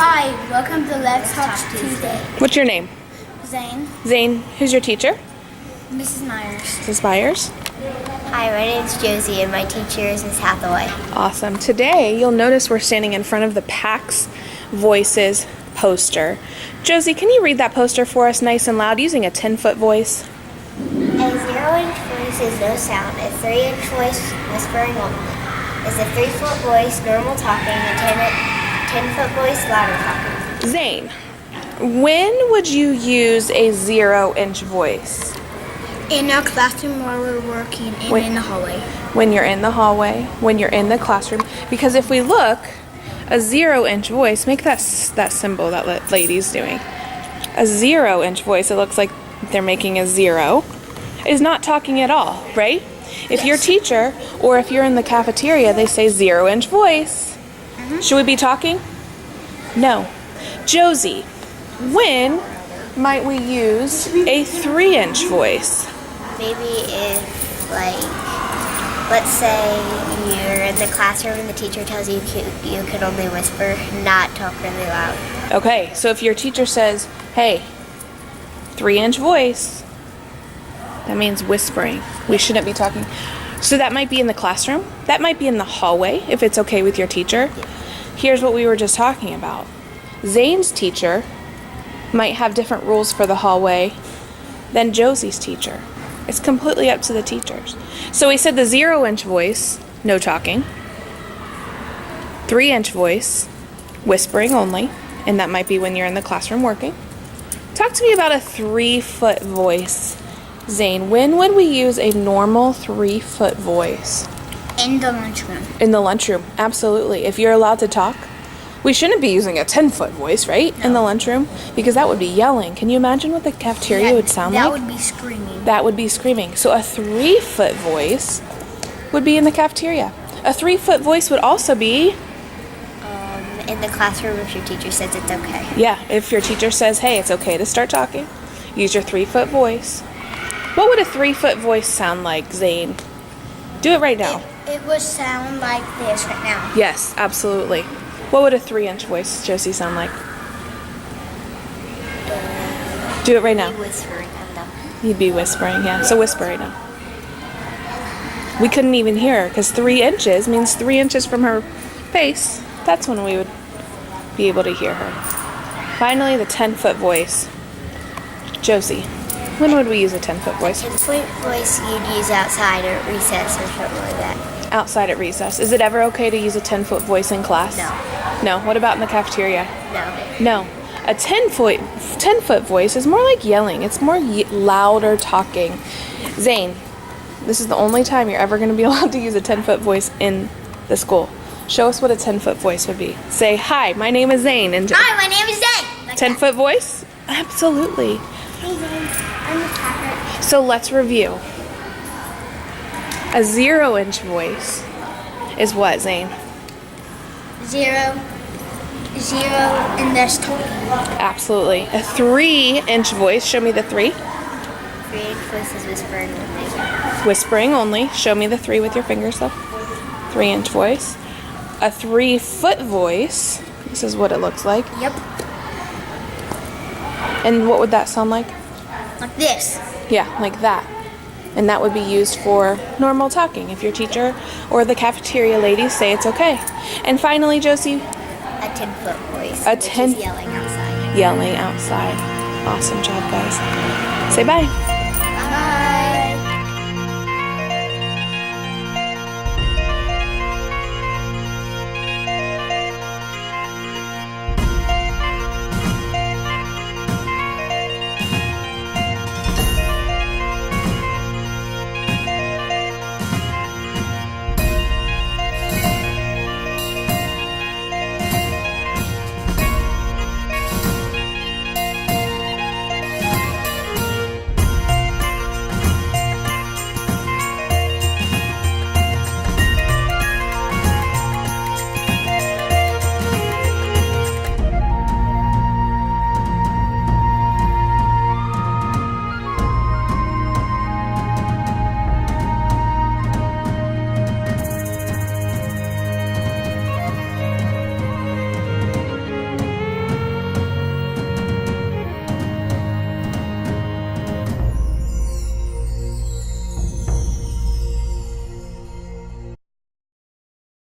Hi, welcome to Let's Talk Tuesday. What's your name? Zane. Zane. Who's your teacher? Mrs. Myers. Mrs. Myers. Hi, my name's Josie and my teacher is Miss Hathaway. Awesome. Today you'll notice we're standing in front of the PAX Voices poster. Josie, can you read that poster for us nice and loud using a 10-foot voice? A 0-inch voice is no sound. A 3-inch voice, whispering only. Is a 3-foot voice, normal talking. A 10-foot voice, louder talking. Zane, when would you use a 0-inch voice? In our classroom while we're working and in the hallway. When you're in the hallway, when you're in the classroom. Because if we look, a 0-inch voice, make that symbol that lady's doing. A 0-inch voice, it looks like they're making a 0, is not talking at all, right? If your teacher, or if you're in the cafeteria, they say 0-inch voice. Should we be talking? No. Josie, when might we use a 3-inch voice? Maybe if, let's say you're in the classroom and the teacher tells you you can only whisper, not talk really loud. Okay, so if your teacher says, hey, 3-inch voice, that means whispering. We shouldn't be talking. So that might be in the classroom. That might be in the hallway, if it's okay with your teacher. Here's what we were just talking about. Zane's teacher might have different rules for the hallway than Josie's teacher. It's completely up to the teachers. So we said the 0-inch voice, no talking. 3-inch voice, whispering only. And that might be when you're in the classroom working. Talk to me about a 3-foot voice. Zane, when would we use a normal 3-foot voice? In the lunchroom. In the lunchroom, absolutely. If you're allowed to talk. We shouldn't be using a 10-foot voice, right? No. In the lunchroom? Because that would be yelling. Can you imagine what the cafeteria would sound like? That would be screaming. That would be screaming. So a 3-foot voice would be in the cafeteria. A 3-foot voice would also be... in the classroom if your teacher says it's okay. Yeah, if your teacher says, hey, it's okay to start talking, use your 3-foot voice. What would a 3-foot voice sound like, Zane? Do it right now. It would sound like this right now. Yes, absolutely. What would a 3-inch voice, Josie, sound like? Do it right now. Whispering at them. You'd be whispering, yeah. So whisper right now. We couldn't even hear her because 3 inches means 3 inches from her face. That's when we would be able to hear her. Finally, the 10-foot voice. Josie, when would we use a 10-foot voice? 10-foot voice you'd use outside or at recess or something like that. Outside at recess. Is it ever okay to use a 10-foot voice in class? No. No. What about in the cafeteria? No. No. A 10-foot voice is more like yelling. It's more louder talking. Zane, this is the only time you're ever going to be allowed to use a 10-foot voice in the school. Show us what a 10-foot voice would be. Say, hi, my name is Zane. And Hi, my name is Zane. Like 10-foot voice? Absolutely. Hey, Zane. I'm the cat. So let's review. A 0-inch voice is what, Zane? 0, and there's talking. Absolutely. A 3-inch voice, show me the 3. 3-inch voice is whispering only. Whispering only. Show me the 3 with your fingers, though. 3-inch voice. A 3-foot voice. This is what it looks like. Yep. And what would that sound like? Like this. Yeah, like that. And that would be used for normal talking if your teacher or the cafeteria ladies say it's okay. And finally, Josie? A 10-foot voice. A which is yelling outside. Yelling outside. Awesome job, guys. Say bye.